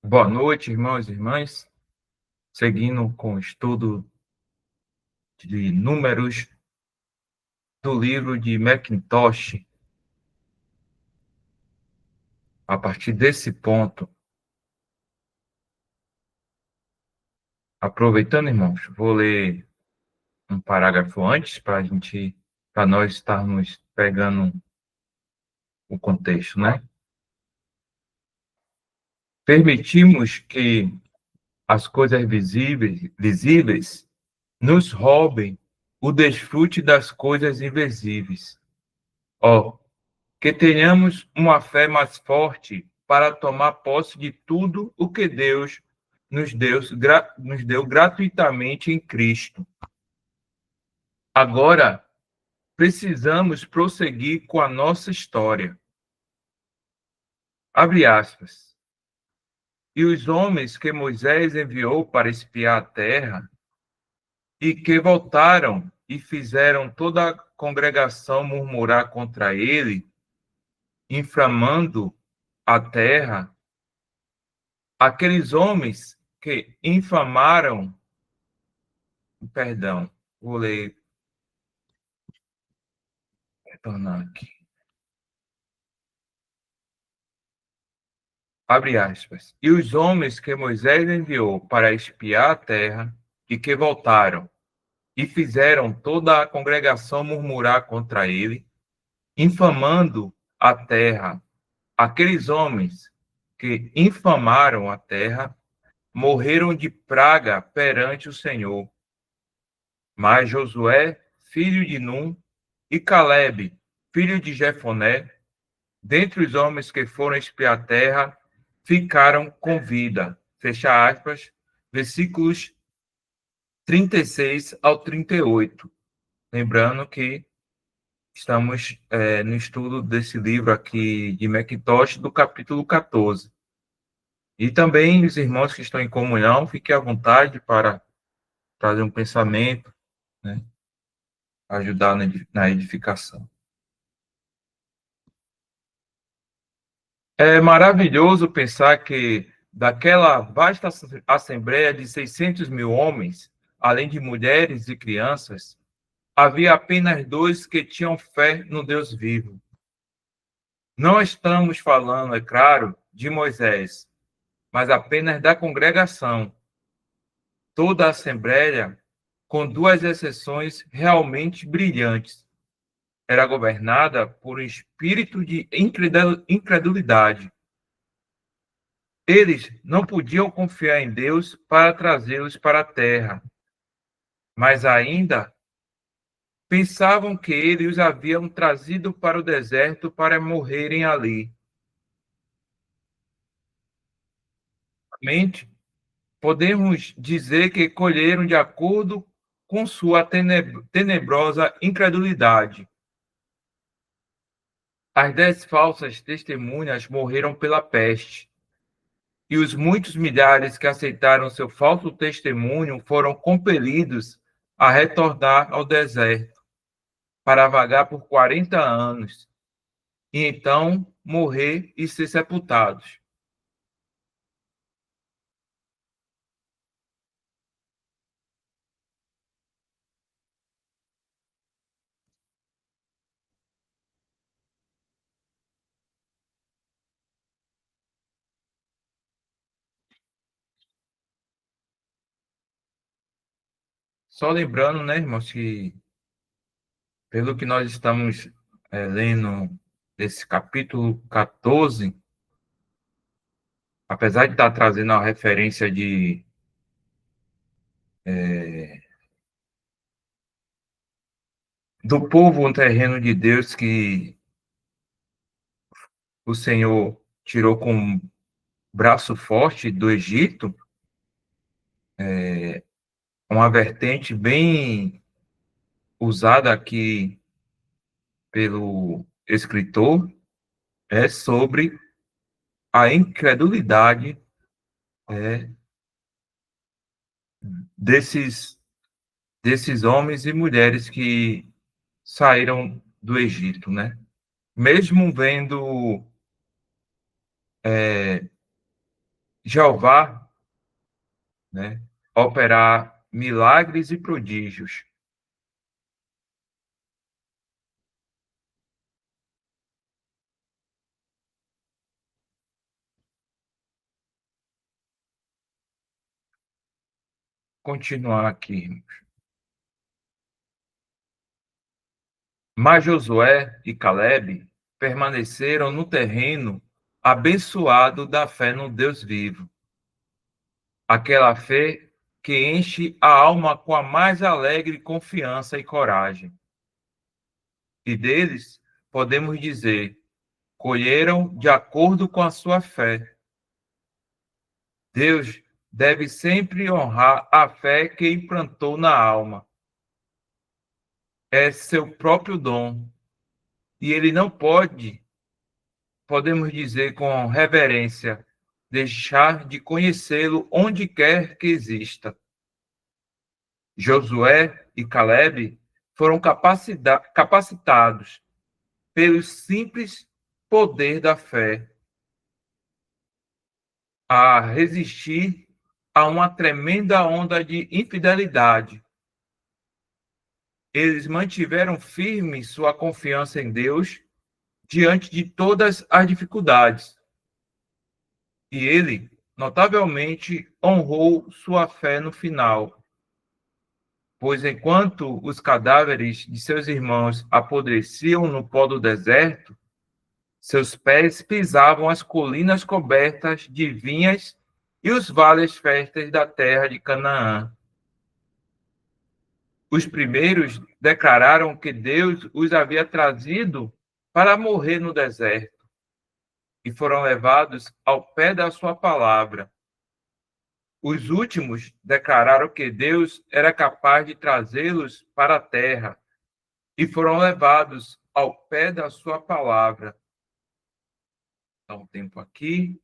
Boa noite, irmãos e irmãs. Seguindo com o estudo de números do livro de Mackintosh, a partir desse ponto, aproveitando, irmãos, vou ler um parágrafo antes para nós estarmos pegando o contexto, né? Permitimos que as coisas visíveis nos roubem o desfrute das coisas invisíveis. Ó, que tenhamos uma fé mais forte para tomar posse de tudo o que Deus nos deu gratuitamente em Cristo. Agora, precisamos prosseguir com a nossa história. Abre aspas. E os homens que Moisés enviou para espiar a terra, e que voltaram e fizeram toda a congregação murmurar contra ele, inflamando a terra, aqueles homens que infamaram, perdão, vou ler, retornar aqui, abre aspas, e os homens que Moisés enviou para espiar a terra e que voltaram e fizeram toda a congregação murmurar contra ele, infamando a terra, aqueles homens que infamaram a terra morreram de praga perante o Senhor. Mas Josué, filho de Num, e Calebe, filho de Jefoné, dentre os homens que foram espiar a terra, ficaram com vida. Fecha aspas, versículos 36 ao 38. Lembrando que estamos no estudo desse livro aqui de Mackintosh, do capítulo 14. E também os irmãos que estão em comunhão, fiquem à vontade para trazer um pensamento, né, ajudar na edificação. É maravilhoso pensar que daquela vasta assembleia de 600 mil homens, além de mulheres e crianças, havia apenas dois que tinham fé no Deus vivo. Não estamos falando, é claro, de Moisés, mas apenas da congregação. Toda a assembleia, com duas exceções realmente brilhantes, era governada por um espírito de incredulidade. Eles não podiam confiar em Deus para trazê-los para a terra, mas ainda pensavam que ele os haviam trazido para o deserto para morrerem ali. Realmente, podemos dizer que colheram de acordo com sua tenebrosa incredulidade. As 10 falsas testemunhas morreram pela peste, e os muitos milhares que aceitaram seu falso testemunho foram compelidos a retornar ao deserto para vagar por 40 anos, e então morrer e ser sepultados. Só lembrando, né, irmãos, que pelo que nós estamos lendo esse capítulo 14, apesar de estar trazendo a referência do povo no terreno de Deus que o Senhor tirou com braço forte do Egito, uma vertente bem usada aqui pelo escritor é sobre a incredulidade é, desses, desses homens e mulheres que saíram do Egito, né? Mesmo vendo Jeová, né, operar milagres e prodígios. Continuar aqui. Mas Josué e Caleb permaneceram no terreno abençoado da fé no Deus vivo. Aquela fé que enche a alma com a mais alegre confiança e coragem. E deles podemos dizer: colheram de acordo com a sua fé. Deus deve sempre honrar a fé que implantou na alma. É seu próprio dom. E ele não pode, podemos dizer com reverência, deixar de conhecê-lo onde quer que exista. Josué e Caleb foram capacitados pelo simples poder da fé a resistir a uma tremenda onda de infidelidade. Eles mantiveram firme sua confiança em Deus diante de todas as dificuldades. E ele, notavelmente, honrou sua fé no final, pois enquanto os cadáveres de seus irmãos apodreciam no pó do deserto, seus pés pisavam as colinas cobertas de vinhas e os vales férteis da terra de Canaã. Os primeiros declararam que Deus os havia trazido para morrer no deserto e foram levados ao pé da sua palavra. Os últimos declararam que Deus era capaz de trazê-los para a terra e foram levados ao pé da sua palavra. Dá um tempo aqui.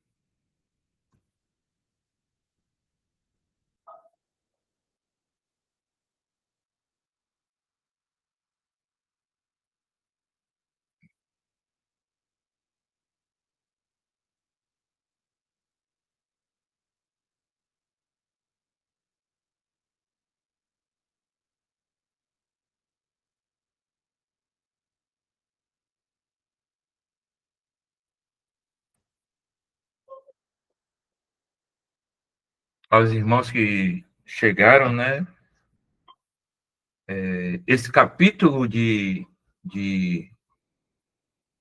Aos irmãos que chegaram, né? Esse capítulo de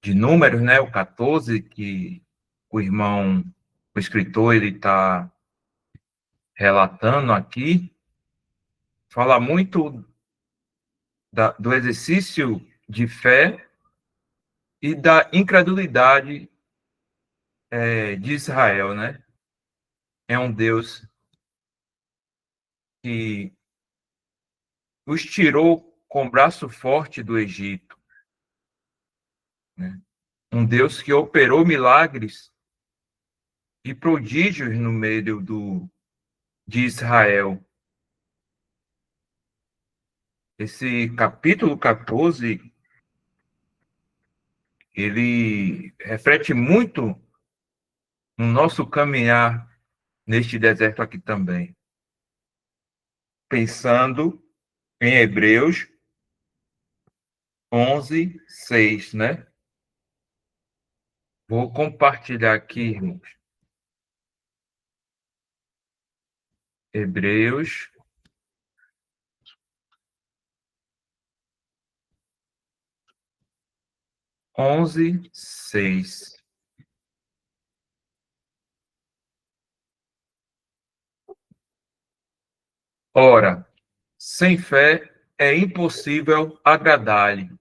números, né? O 14, que o irmão, o escritor, ele está relatando aqui, fala muito do exercício de fé e da incredulidade de Israel, né? É um Deus que os tirou com o braço forte do Egito, né? Um Deus que operou milagres e prodígios no meio de Israel. Esse capítulo 14, ele reflete muito no nosso caminhar neste deserto aqui também. Pensando em Hebreus 11:6, né? Vou compartilhar aqui, irmãos. Hebreus 11:6. Ora, sem fé é impossível agradar-lhe,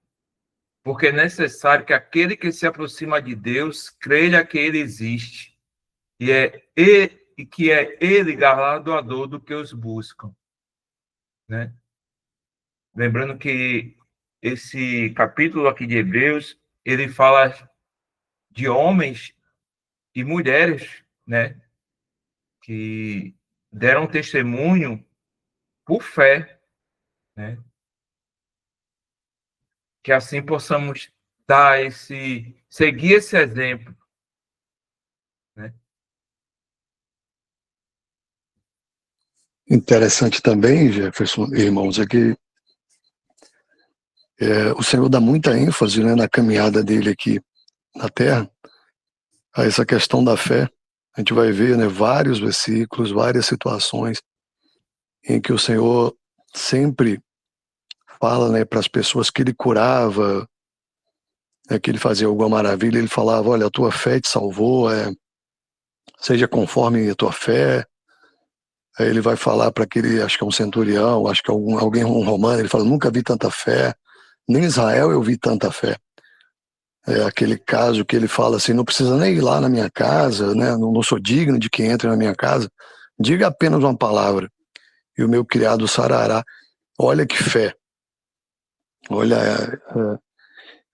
porque é necessário que aquele que se aproxima de Deus creia que ele existe e que é ele galardoador do que os buscam, né? Lembrando que esse capítulo aqui de Hebreus, ele fala de homens e mulheres, né, que deram testemunho por fé, né? Que assim possamos seguir esse exemplo, né? Interessante também, Jefferson, irmãos, é que o Senhor dá muita ênfase, né, na caminhada dele aqui na Terra, a essa questão da fé. A gente vai ver, né, vários versículos, várias situações em que o Senhor sempre fala, né, para as pessoas que ele curava, né, que ele fazia alguma maravilha, ele falava: olha, a tua fé te salvou, seja conforme a tua fé. Aí ele vai falar para aquele, acho que é um centurião, acho que é alguém, um romano, ele fala: nunca vi tanta fé, nem em Israel eu vi tanta fé. É aquele caso que ele fala assim: não precisa nem ir lá na minha casa, né? Não sou digno de que entre na minha casa, diga apenas uma palavra e o meu criado sarará. Olha que fé. Olha,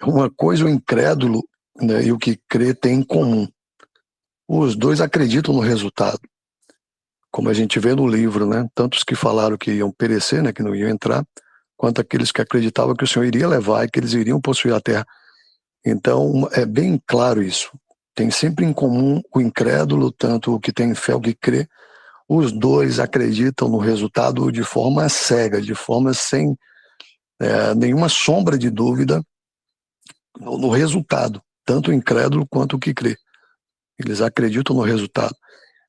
uma coisa o incrédulo, né, e o que crê tem em comum. Os dois acreditam no resultado, como a gente vê no livro, né? Tantos que falaram que iam perecer, né, que não iam entrar, quanto aqueles que acreditavam que o Senhor iria levar e que eles iriam possuir a terra. Então, é bem claro isso. Tem sempre em comum o incrédulo, tanto o que tem fé, o que crê. Os dois acreditam no resultado de forma cega, de forma sem nenhuma sombra de dúvida no resultado, tanto o incrédulo quanto o que crê. Eles acreditam no resultado.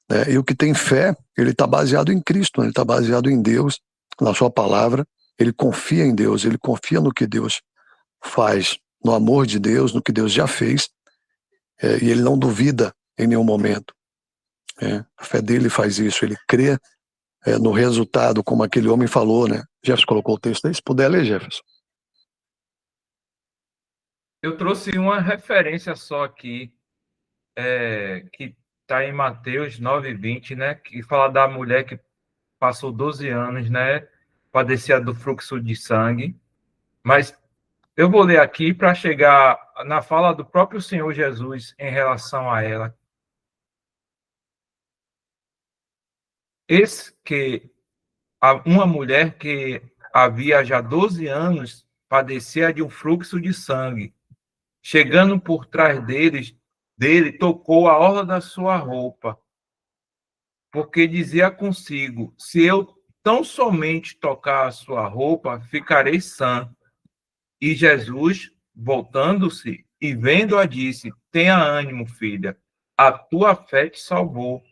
Né? E o que tem fé, ele está baseado em Cristo, ele está baseado em Deus, na sua palavra. Ele confia em Deus, ele confia no que Deus faz, no amor de Deus, no que Deus já fez, e ele não duvida em nenhum momento. A fé dele faz isso, ele crê no resultado, como aquele homem falou, né? Jefferson colocou o texto aí, se puder ler, Jefferson. Eu trouxe uma referência só aqui, que está em Mateus 9:20, né? Que fala da mulher que passou 12 anos, né? Padecia do fluxo de sangue. Mas eu vou ler aqui para chegar na fala do próprio Senhor Jesus em relação a ela. Eis que uma mulher que havia já 12 anos padecia de um fluxo de sangue. Chegando por trás dele, tocou a orla da sua roupa, porque dizia consigo: se eu tão somente tocar a sua roupa, ficarei sã. E Jesus, voltando-se e vendo-a, disse: tenha ânimo, filha, a tua fé te salvou.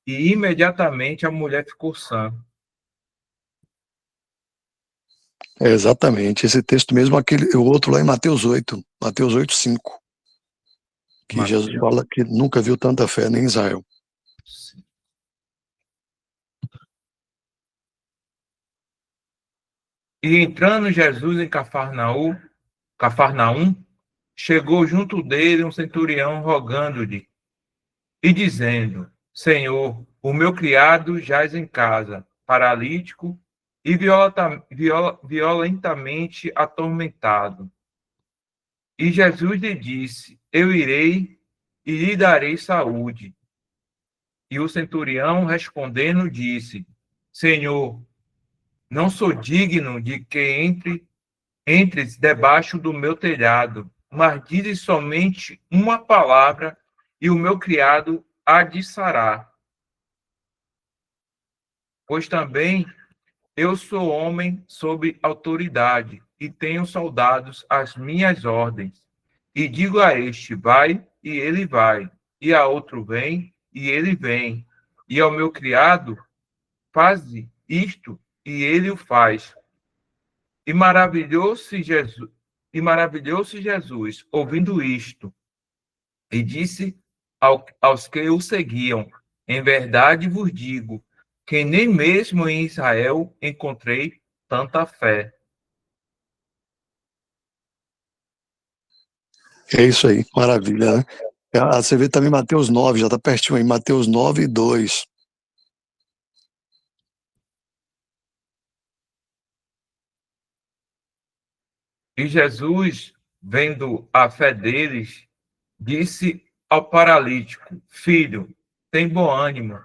E imediatamente a mulher ficou sã. Exatamente, esse texto mesmo, o outro lá em Mateus 8:5, que Mateus. Jesus fala que nunca viu tanta fé nem em Israel. E entrando Jesus em Cafarnaum, chegou junto dele um centurião rogando-lhe e dizendo: Senhor, o meu criado jaz em casa, paralítico e violentamente atormentado. E Jesus lhe disse: eu irei e lhe darei saúde. E o centurião, respondendo, disse: Senhor, não sou digno de que entres debaixo do meu telhado, mas dizes somente uma palavra e o meu criado há de sarar. Pois também eu sou homem sob autoridade e tenho soldados às minhas ordens. E digo a este: vai, e ele vai. E a outro: vem, e ele vem. E ao meu criado: faze isto, e ele o faz. E maravilhou-se Jesus, ouvindo isto, e disse aos que o seguiam: em verdade vos digo, que nem mesmo em Israel encontrei tanta fé. É isso aí, maravilha, né? Você vê também Mateus 9, já está pertinho aí, Mateus 9:2. E Jesus, vendo a fé deles, disse ao paralítico: filho, tem bom ânimo,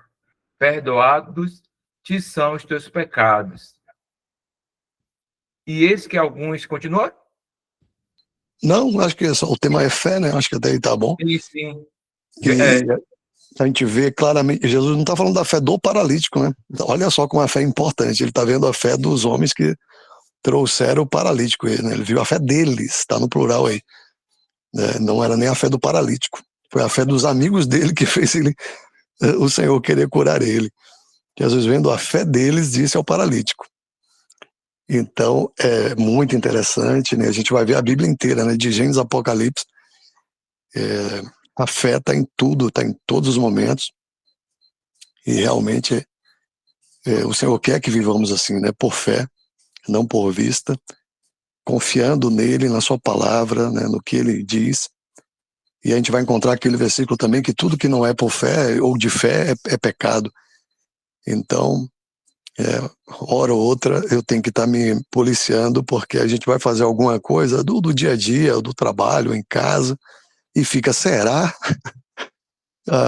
perdoados te são os teus pecados. E eis que alguns, continua? Não, acho que o tema é fé, né? Acho que até aí tá bom. Sim, sim. E a gente vê claramente, Jesus não está falando da fé do paralítico, né? Olha só como a fé é importante, ele está vendo a fé dos homens que trouxeram o paralítico, né? Ele viu a fé deles, está no plural aí, né? Não era nem a fé do paralítico, foi a fé dos amigos dele que fez ele, o Senhor querer curar ele. Jesus, vendo a fé deles, disse ao paralítico. Então, é muito interessante, né? A gente vai ver a Bíblia inteira, né? De Gênesis a Apocalipse, a fé está em tudo, está em todos os momentos, e realmente o Senhor quer que vivamos assim, né? Por fé, não por vista, confiando nele, na sua palavra, né? No que ele diz. E a gente vai encontrar aquele versículo também que tudo que não é por fé ou de fé é pecado. Então, hora ou outra, eu tenho que estar me policiando, porque a gente vai fazer alguma coisa do dia a dia, do trabalho, em casa, e fica, será?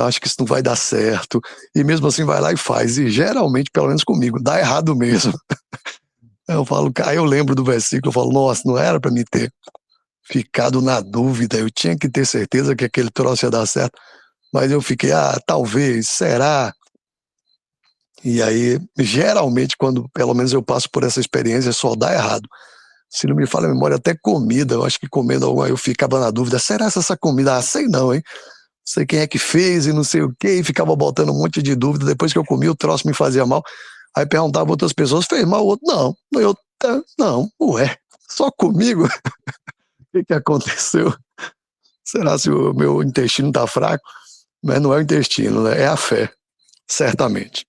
Acho que isso não vai dar certo. E mesmo assim vai lá e faz. E geralmente, pelo menos comigo, dá errado mesmo. Eu falo, aí eu lembro do versículo, eu falo, nossa, não era para me ter ficado na dúvida, eu tinha que ter certeza que aquele troço ia dar certo, mas eu fiquei, talvez, será? E aí, geralmente, quando pelo menos eu passo por essa experiência, só dá errado. Se não me falha a memória, até comida, eu acho que comendo alguma, eu ficava na dúvida, será essa comida? Sei não, hein? Sei quem é que fez e não sei o quê, e ficava botando um monte de dúvida, depois que eu comi, o troço me fazia mal. Aí perguntava a outras pessoas, fez mal? O outro, não. Não, ué, só comigo? O que aconteceu? Será se o meu intestino está fraco? Mas não é o intestino, né? É a fé, certamente.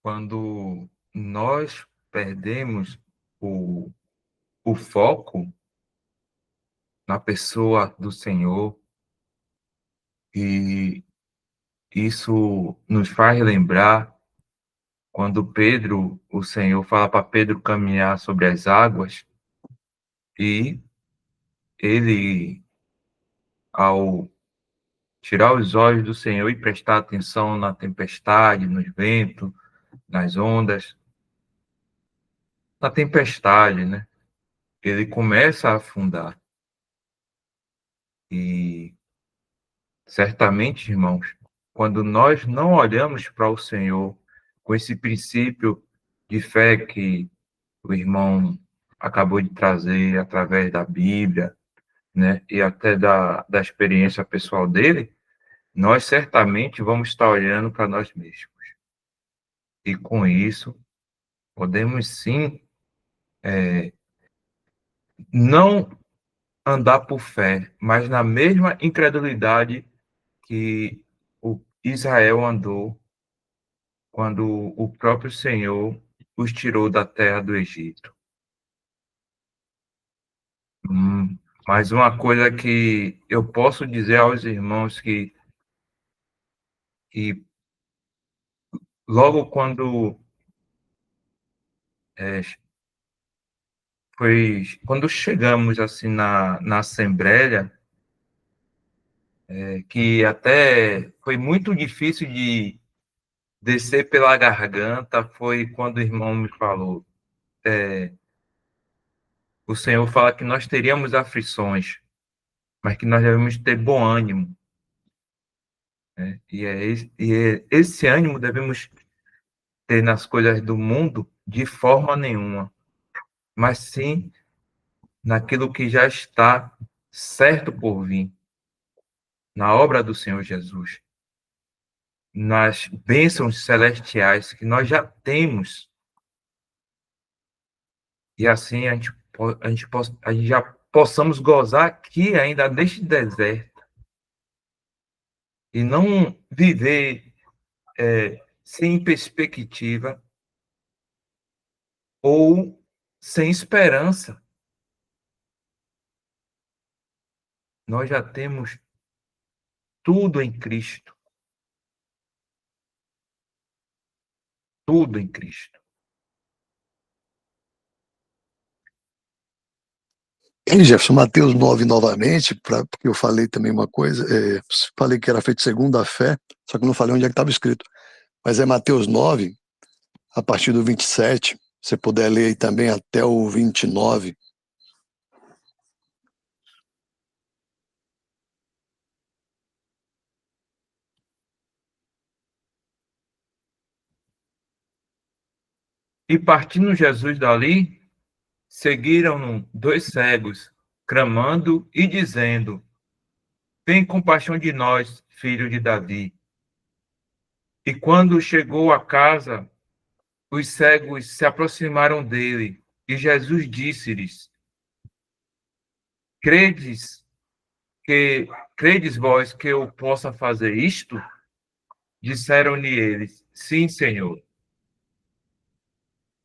Quando nós perdemos o foco na pessoa do Senhor, e isso nos faz lembrar quando Pedro, o Senhor fala para Pedro caminhar sobre as águas, e ele, ao tirar os olhos do Senhor e prestar atenção na tempestade, nos ventos, nas ondas, na tempestade, né? Ele começa a afundar. E certamente, irmãos, quando nós não olhamos para o Senhor com esse princípio de fé que o irmão acabou de trazer através da Bíblia, né, e até da experiência pessoal dele, nós certamente vamos estar olhando para nós mesmos. E com isso, podemos sim não andar por fé, mas na mesma incredulidade que o Israel andou quando o próprio Senhor os tirou da terra do Egito. Mas uma coisa que eu posso dizer aos irmãos que logo quando é, quando chegamos assim na Assembleia, que até foi muito difícil de descer pela garganta, foi quando o irmão me falou, o Senhor fala que nós teríamos aflições, mas que nós devemos ter bom ânimo, né? Esse ânimo devemos ter nas coisas do mundo de forma nenhuma, mas sim naquilo que já está certo por vir, na obra do Senhor Jesus, nas bênçãos celestiais que nós já temos, e assim a gente já possamos gozar aqui ainda neste deserto, e não viver sem perspectiva ou sem esperança. Nós já temos tudo em Cristo, tudo em Cristo. E Jefferson, Mateus 9 novamente, porque eu falei também uma coisa, falei que era feito segundo a fé, só que não falei onde é que estava escrito. Mas é Mateus 9, a partir do 27, se você puder ler aí também até o 29. E partindo Jesus dali, seguiram-no dois cegos, clamando e dizendo: Tem compaixão de nós, filho de Davi. E quando chegou a casa, os cegos se aproximaram dele, e Jesus disse-lhes: Credes que credes vós que eu possa fazer isto? Disseram-lhe eles: Sim, Senhor.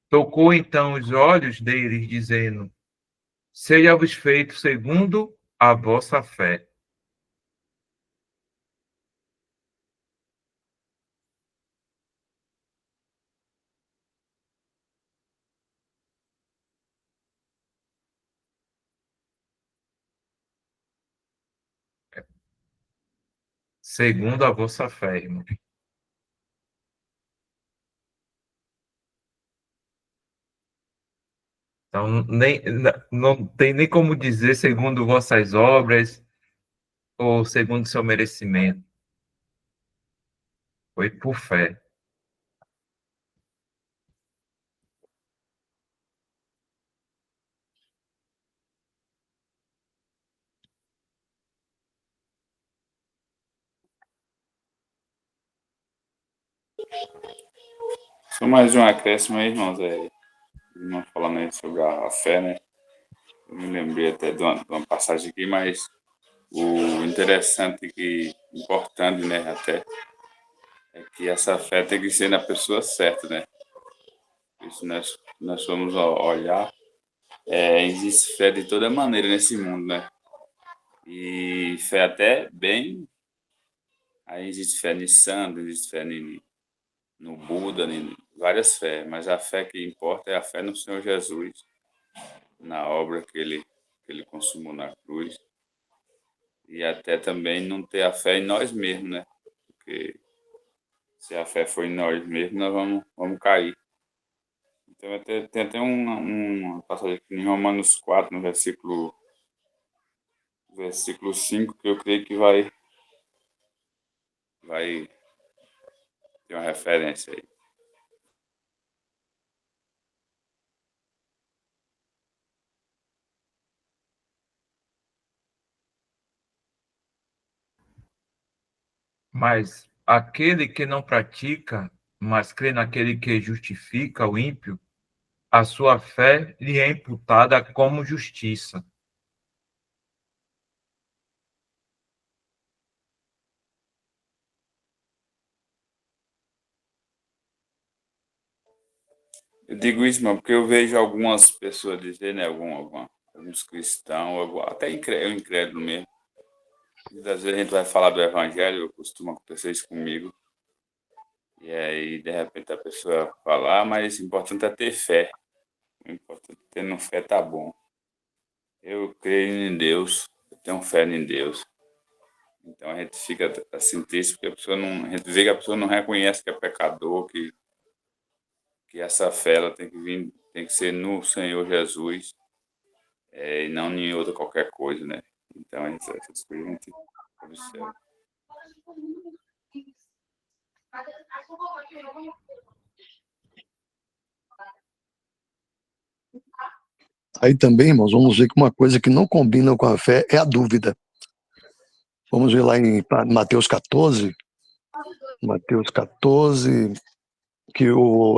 Tocou então os olhos deles, dizendo: Seja-vos feito segundo a vossa fé. Segundo a vossa fé, irmão. Então, não tem nem como dizer segundo vossas obras ou segundo seu merecimento. Foi por fé. Só mais um acréscimo aí, irmãos. Irmão falando aí sobre a fé, né? Eu me lembrei até de uma passagem aqui, mas o interessante que, importante, né, até, é que essa fé tem que ser na pessoa certa, né? Isso nós formos olhar, existe fé de toda maneira nesse mundo, né? E fé até bem, aí existe fé em santo, existe fé no Buda, em várias fés, mas a fé que importa é a fé no Senhor Jesus, na obra que ele consumou na cruz, e até também não ter a fé em nós mesmos, né? Porque se a fé for em nós mesmos, nós vamos cair. Então tem até uma passagem aqui em Romanos 4, no versículo 5, que eu creio que vai ter uma referência aí. Mas aquele que não pratica, mas crê naquele que justifica o ímpio, a sua fé lhe é imputada como justiça. Eu digo isso, mano, porque eu vejo algumas pessoas dizer, né, alguns cristãos, até incrédulo mesmo. Muitas vezes a gente vai falar do evangelho, costuma acontecer isso comigo, e aí de repente a pessoa fala, mas o importante é ter fé. O importante é ter fé tá bom. Eu creio em Deus, eu tenho fé em Deus. Então a gente fica assim triste porque a gente vê que a pessoa não reconhece que é pecador, que essa fé ela tem que vir, tem que ser no Senhor Jesus, e não em outra qualquer coisa, né? Então essas coisas a gente observa. Aí também, irmãos, vamos ver que uma coisa que não combina com a fé é a dúvida. Vamos ver lá em Mateus 14, que o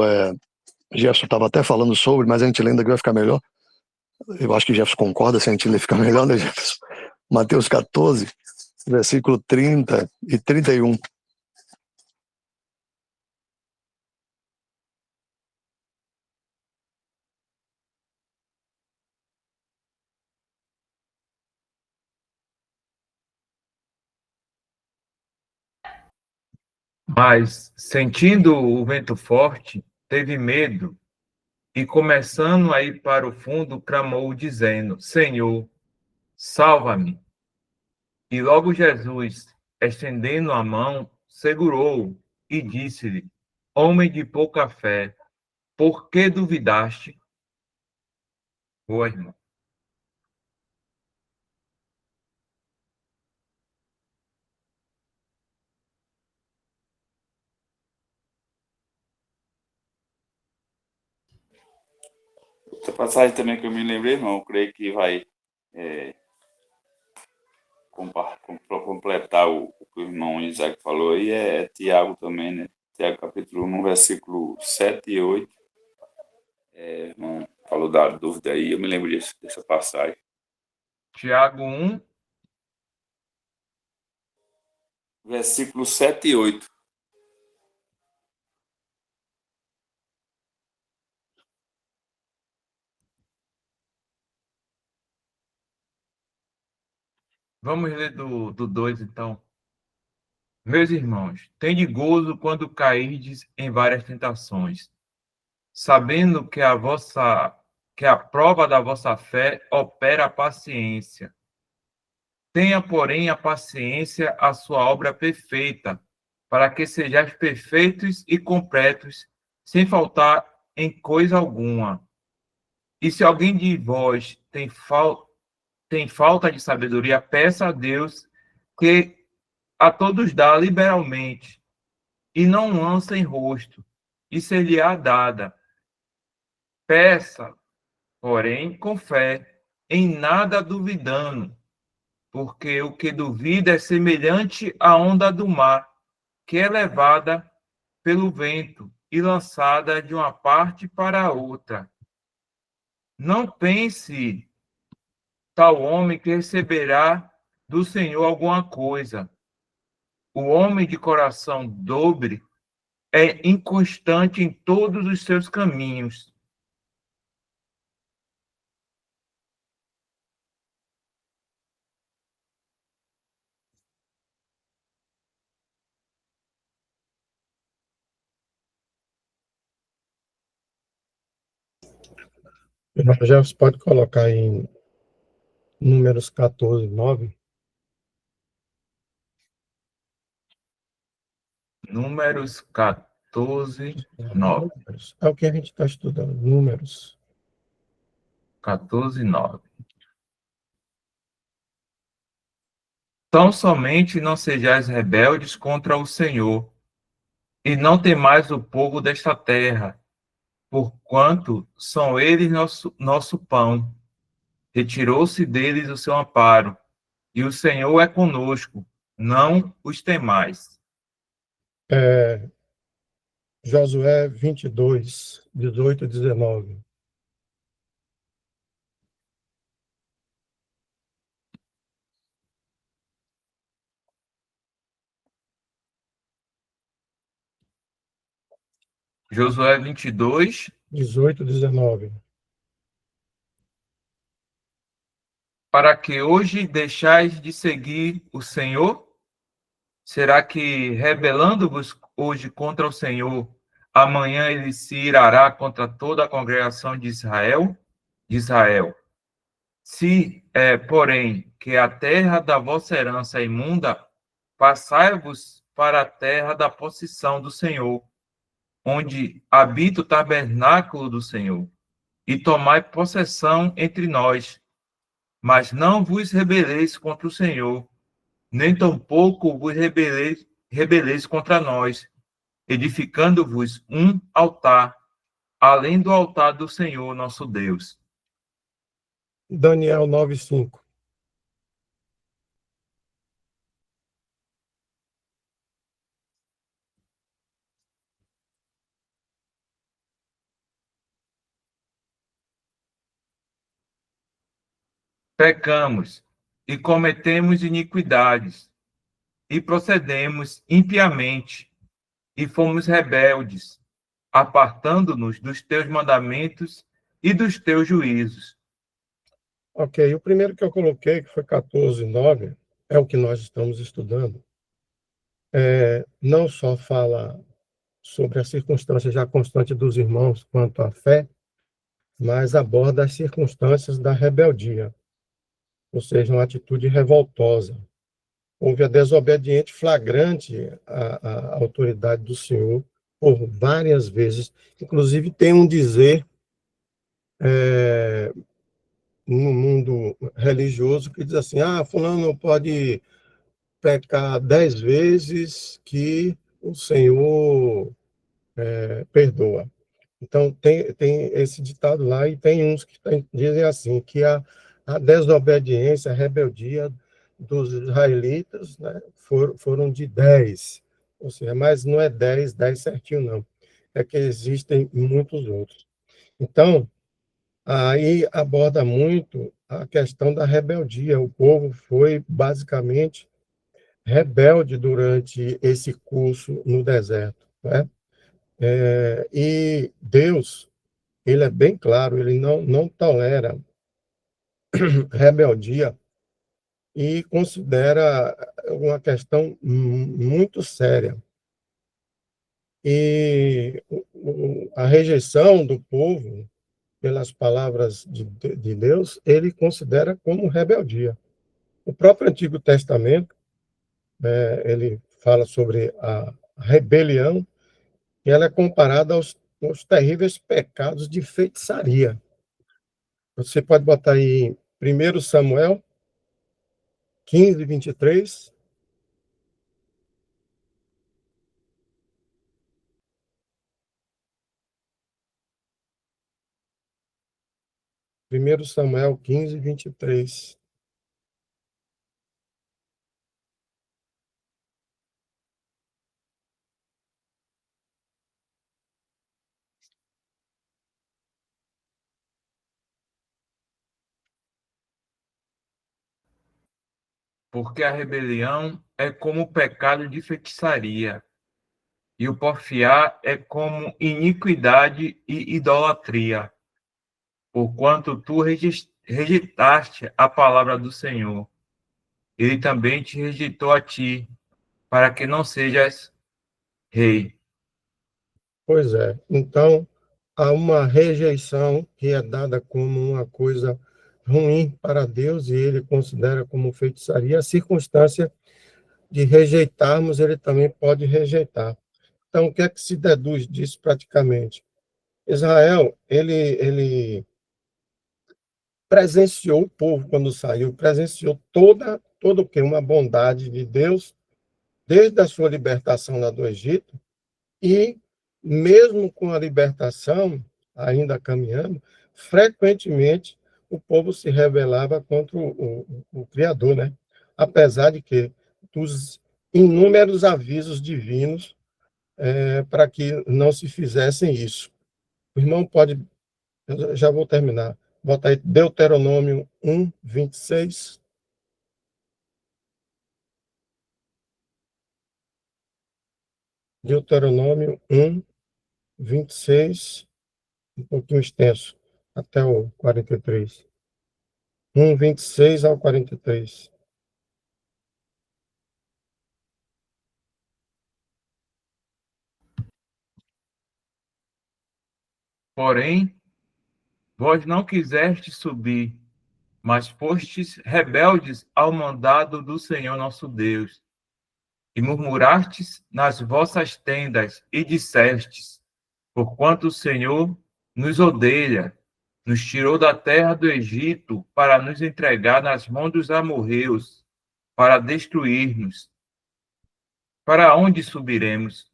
Jefferson estava até falando sobre, mas a gente lendo aqui vai ficar melhor. Eu acho que o Jefferson concorda, se a gente ler fica melhor, né, Jefferson? Mateus 14, versículo 30 e 31. Mas, sentindo o vento forte, teve medo e, começando a ir para o fundo, clamou, dizendo: Senhor, salva-me. E logo Jesus, estendendo a mão, segurou-o e disse-lhe: Homem de pouca fé, por que duvidaste? Boa, irmão. Essa passagem também que eu me lembrei, irmão, eu creio que vai completar o que o irmão Isaac falou aí, é Tiago também, né? Tiago capítulo 1, versículo 7 e 8. Irmão falou da dúvida aí, eu me lembro dessa passagem. Tiago 1, Versículo 7 e 8. vamos ler do 2, então. Meus irmãos, tende gozo quando cairdes em várias tentações, sabendo que a prova da vossa fé opera a paciência. Tenha, porém, a paciência a sua obra perfeita, para que sejais perfeitos e completos, sem faltar em coisa alguma. E se alguém de vós tem falta de sabedoria, peça a Deus, que a todos dá liberalmente, e não lança em rosto, e ser-lhe-á dada. Peça, porém, com fé, em nada duvidando, porque o que duvida é semelhante à onda do mar, que é levada pelo vento e lançada de uma parte para a outra. Não pense tal homem que receberá do Senhor alguma coisa. O homem de coração dobre é inconstante em todos os seus caminhos. Já você pode colocar em Números 14, 9. Números 14, 9. É o que a gente está estudando, Números. 14, 9. Tão somente não sejais rebeldes contra o Senhor, e não temais o povo desta terra, porquanto são eles nosso pão. Retirou-se deles o seu amparo, e o Senhor é conosco, não os temais. Josué 22, 18 e 19. Josué 22, 18 e 19. para que hoje deixais de seguir o Senhor? Será que, rebelando-vos hoje contra o Senhor, amanhã ele se irará contra toda a congregação de Israel? Se porém, que a terra da vossa herança é imunda, passai-vos para a terra da possessão do Senhor, onde habita o tabernáculo do Senhor, e tomai possessão entre nós. Mas não vos rebeleis contra o Senhor, nem tampouco vos rebeleis contra nós, edificando-vos um altar, além do altar do Senhor nosso Deus. Daniel 9, 5. Pecamos e cometemos iniquidades, e procedemos impiamente, e fomos rebeldes, apartando-nos dos teus mandamentos e dos teus juízos. Ok, o primeiro que eu coloquei, que foi 14, 9, é o que nós estamos estudando. Não só fala sobre a circunstância já constante dos irmãos quanto à fé, mas aborda as circunstâncias da rebeldia, ou seja, uma atitude revoltosa. Houve a desobediente flagrante à autoridade do Senhor por várias vezes. Inclusive, tem um dizer no mundo religioso que diz assim, fulano pode pecar 10 vezes que o Senhor perdoa. Então, tem esse ditado lá, e tem uns que dizem assim, que a desobediência, a rebeldia dos israelitas, né, foram de 10, ou seja, mas não é 10 certinho, não. É que existem muitos outros. Então, aí aborda muito a questão da rebeldia. O povo foi basicamente rebelde durante esse curso no deserto, né? E Deus, ele é bem claro, ele não tolera rebeldia e considera uma questão muito séria. E a rejeição do povo pelas palavras de Deus, ele considera como rebeldia. O próprio Antigo Testamento, ele fala sobre a rebelião, e ela é comparada aos terríveis pecados de feitiçaria. Você pode botar aí 1 Samuel 15, 23. 1 Samuel 15, 23. Porque a rebelião é como o pecado de feitiçaria, e o porfiar é como iniquidade e idolatria, porquanto tu rejeitaste a palavra do Senhor. Ele também te rejeitou a ti, para que não sejas rei. Pois é. Então, há uma rejeição que é dada como uma coisa ruim para Deus e ele considera como feitiçaria. A circunstância de rejeitarmos, ele também pode rejeitar. Então, o que é que se deduz disso praticamente? Israel, ele presenciou o povo quando saiu, presenciou todo o que? Uma bondade de Deus, desde a sua libertação lá do Egito, e mesmo com a libertação, ainda caminhando, frequentemente o povo se rebelava contra o Criador, né? Apesar de que dos inúmeros avisos divinos para que não se fizessem isso. O irmão pode, eu já vou terminar, bota aí Deuteronômio 1, 26. Deuteronômio 1, 26, um pouquinho extenso, até o 43. 1, 26 ao 43. Porém, vós não quisestes subir, mas fostes rebeldes ao mandado do Senhor nosso Deus, e murmurastes nas vossas tendas, e dissestes: porquanto o Senhor nos odeia, nos tirou da terra do Egito para nos entregar nas mãos dos amorreus, para destruir-nos. Para onde subiremos?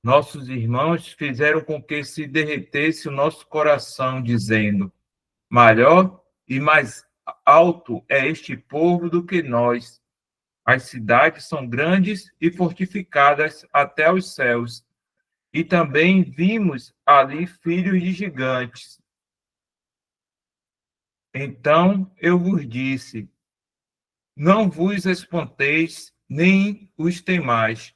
Nossos irmãos fizeram com que se derretesse o nosso coração, dizendo: maior e mais alto é este povo do que nós. As cidades são grandes e fortificadas até os céus. E também vimos ali filhos de gigantes. Então eu vos disse: não vos espanteis, nem os temais.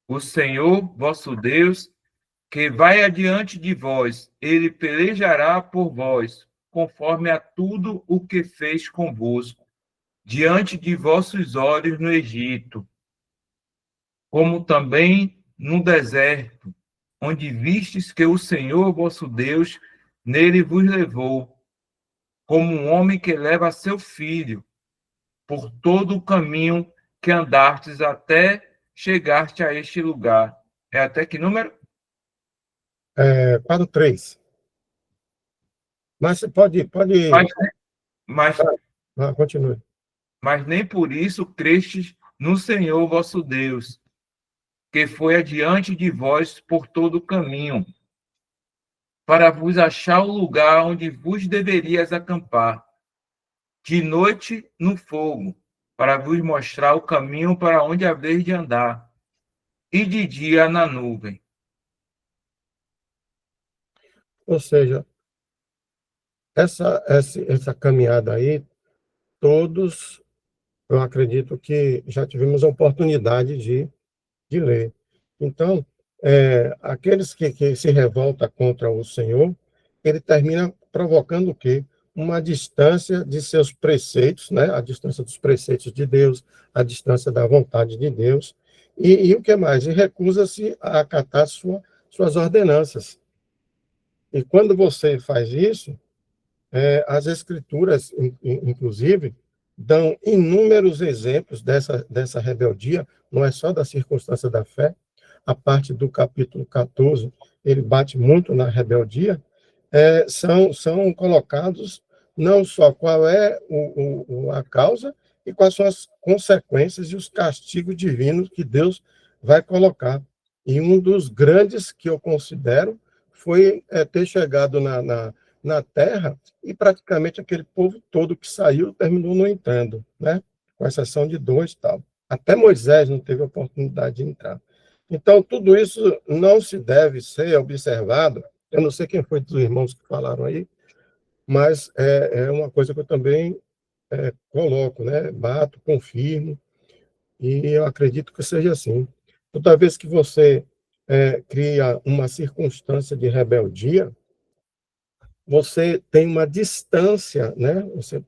O Senhor, vosso Deus, que vai adiante de vós, ele pelejará por vós, conforme a tudo o que fez convosco, diante de vossos olhos no Egito, como também no deserto, onde vistes que o Senhor, vosso Deus, nele vos levou, como um homem que leva seu filho, por todo o caminho que andastes até chegaste a este lugar. É até que número? Quadro 3. Mas você pode Mas, mas, continue. mas nem por isso crestes no Senhor vosso Deus, que foi adiante de vós por todo o caminho, para vos achar o lugar onde vos deverias acampar, de noite no fogo, para vos mostrar o caminho para onde haveis de andar, e de dia na nuvem. Ou seja, essa caminhada aí, todos, eu acredito que já tivemos a oportunidade de ler. Então, aqueles que se revoltam contra o Senhor, ele termina provocando o quê? Uma distância de seus preceitos, né? A distância dos preceitos de Deus, a distância da vontade de Deus, e o que mais? E recusa-se a acatar suas ordenanças. E quando você faz isso, as Escrituras, inclusive, dão inúmeros exemplos dessa rebeldia, não é só da circunstância da fé. A parte do capítulo 14, ele bate muito na rebeldia. São colocados não só qual é a causa e quais são as consequências e os castigos divinos que Deus vai colocar. E um dos grandes que eu considero foi ter chegado na Terra e praticamente aquele povo todo que saiu terminou não entrando, né? Com exceção de dois e tal. Até Moisés não teve oportunidade de entrar. Então, tudo isso não se deve ser observado. Eu não sei quem foi dos irmãos que falaram aí, mas é uma coisa que eu também coloco, né? Bato, confirmo, e eu acredito que seja assim. Toda vez que você cria uma circunstância de rebeldia, você tem uma distância, né? Você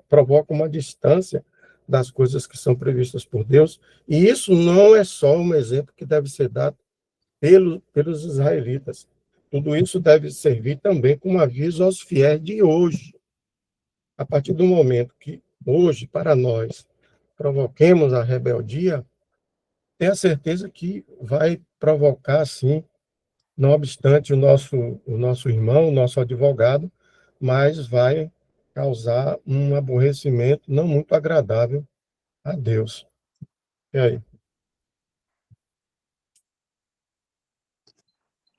provoca uma distância das coisas que são previstas por Deus, e isso não é só um exemplo que deve ser dado pelos israelitas. Tudo isso deve servir também como aviso aos fiéis de hoje. A partir do momento que hoje, para nós, provoquemos a rebeldia, tenha certeza que vai provocar, sim, não obstante o nosso irmão, o nosso advogado, mas vai causar um aborrecimento não muito agradável a Deus. E aí?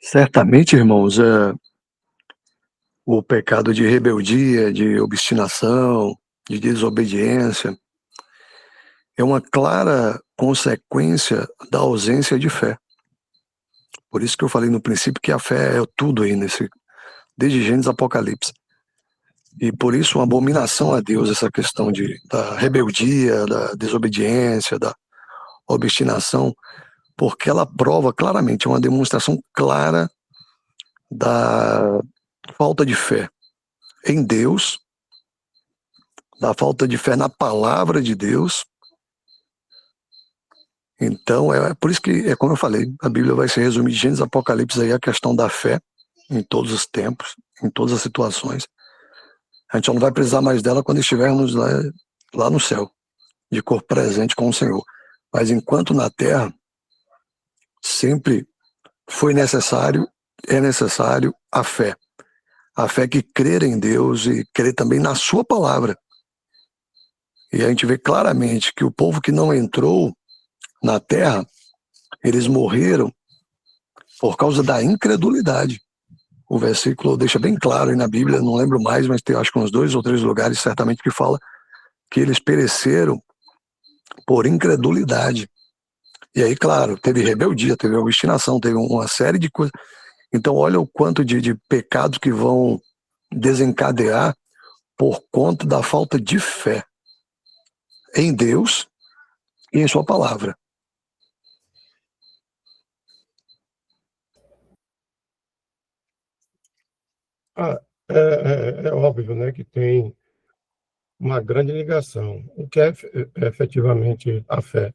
Certamente, irmãos, o pecado de rebeldia, de obstinação, de desobediência, é uma clara consequência da ausência de fé. Por isso que eu falei no princípio que a fé é tudo aí, desde Gênesis a Apocalipse. E por isso uma abominação a Deus essa questão da rebeldia, da desobediência, da obstinação, porque ela prova claramente, é uma demonstração clara da falta de fé em Deus, da falta de fé na palavra de Deus. Então, é por isso que, como eu falei, a Bíblia vai se resumir de Gênesis Apocalipse aí a questão da fé em todos os tempos, em todas as situações. A gente só não vai precisar mais dela quando estivermos lá no céu, de corpo presente com o Senhor. Mas enquanto na terra, sempre foi necessário, é necessário a fé. A fé que crer em Deus e crer também na sua palavra. E a gente vê claramente que o povo que não entrou na terra, eles morreram por causa da incredulidade. O versículo deixa bem claro aí na Bíblia, não lembro mais, mas tem acho que uns 2 ou 3 lugares certamente que fala que eles pereceram por incredulidade. E aí, claro, teve rebeldia, teve obstinação, teve uma série de coisas. Então, olha o quanto de pecados que vão desencadear por conta da falta de fé em Deus e em sua palavra. É óbvio, né, que tem uma grande ligação. O que é efetivamente a fé?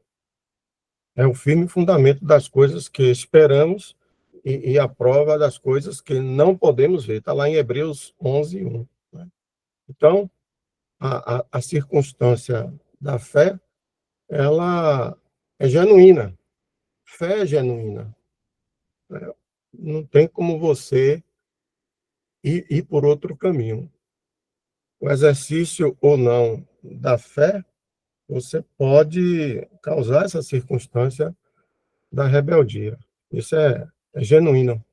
É o firme fundamento das coisas que esperamos e a prova das coisas que não podemos ver. Está lá em Hebreus 11, 1. Né? Então, a circunstância da fé, ela é genuína. Fé é genuína. Né? Não tem como você ir por outro caminho. O exercício ou não da fé, você pode causar essa circunstância da rebeldia. Isso é genuíno.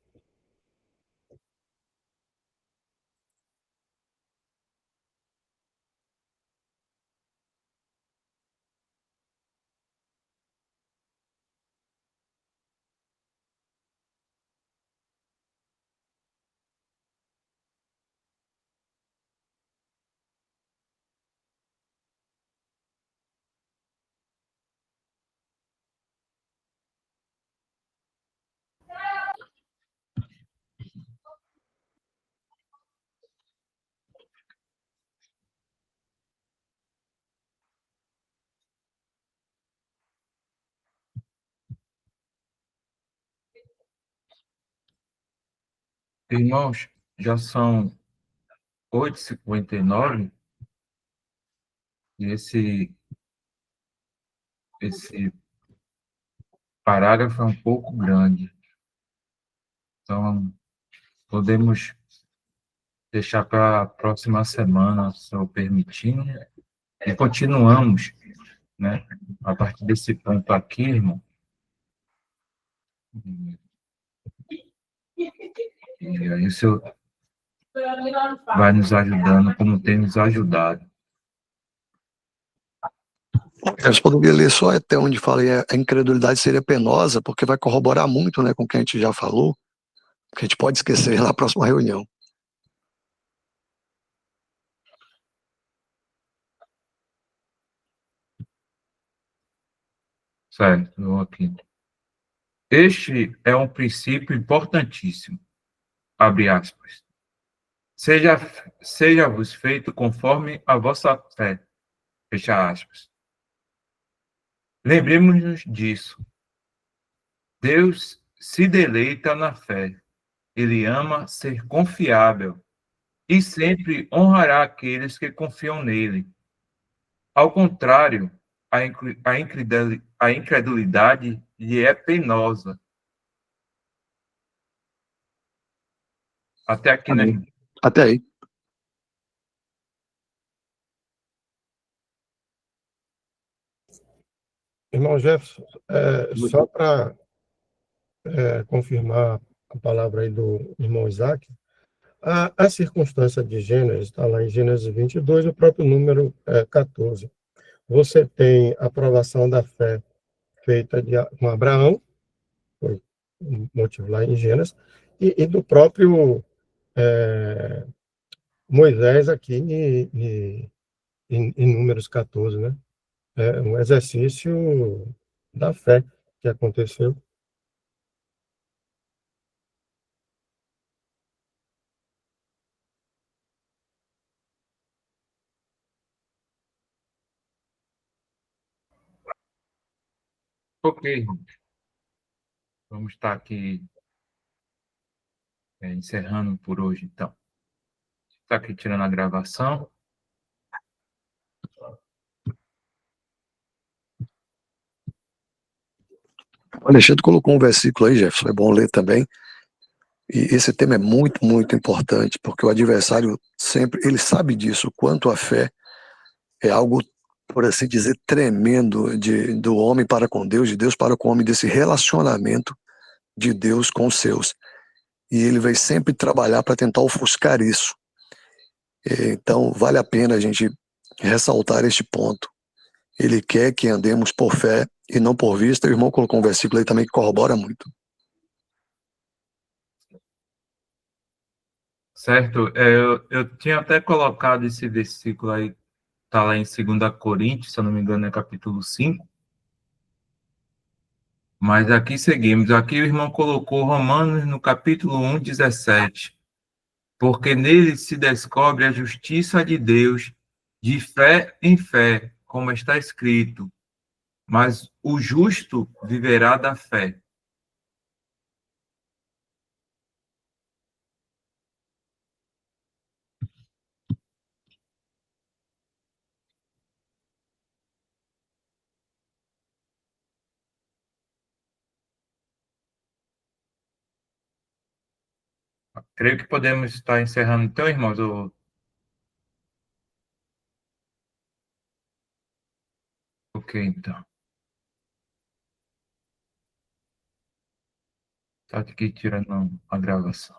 Irmãos, já são 8h59 e esse parágrafo é um pouco grande. Então, podemos deixar para a próxima semana, se eu permitindo, e continuamos, né? A partir desse ponto aqui, irmão, e aí o senhor vai nos ajudando como tem nos ajudado. Você poderia ler só até onde fala a incredulidade seria penosa, porque vai corroborar muito, né, com o que a gente já falou, que a gente pode esquecer na próxima reunião. Certo, vou aqui. Este é um princípio importantíssimo. Abre aspas. Seja-vos feito conforme a vossa fé. Fecha aspas. Lembremos-nos disso. Deus se deleita na fé. Ele ama ser confiável e sempre honrará aqueles que confiam nele. Ao contrário, a incredulidade lhe é penosa. Até aqui, né? Amém. Até aí. Irmão Jefferson, só para confirmar a palavra aí do irmão Isaac, a circunstância de Gênesis, está lá em Gênesis 22, o próprio número 14. Você tem a aprovação da fé feita com Abraão, foi um motivo lá em Gênesis, e do próprio Moisés aqui em Números 14, né? É um exercício da fé que aconteceu. Ok, vamos estar aqui encerrando por hoje, então. Está aqui tirando a gravação. O Alexandre colocou um versículo aí, Jefferson, é bom ler também. E esse tema é muito, muito importante, porque o adversário sempre, ele sabe disso, quanto a fé é algo, por assim dizer, tremendo do homem para com Deus, de Deus para com o homem, desse relacionamento de Deus com os seus. E ele vai sempre trabalhar para tentar ofuscar isso. Então, vale a pena a gente ressaltar este ponto. Ele quer que andemos por fé e não por vista. O irmão colocou um versículo aí também que corrobora muito. Certo? Eu tinha até colocado esse versículo aí, está lá em 2 Coríntios, se eu não me engano, é capítulo 5. Mas aqui seguimos. Aqui o irmão colocou Romanos no capítulo 1, 17. Porque nele se descobre a justiça de Deus de fé em fé, como está escrito. Mas o justo viverá da fé. Creio que podemos estar encerrando então, irmãos. Ok, então. Tá aqui tirando a gravação.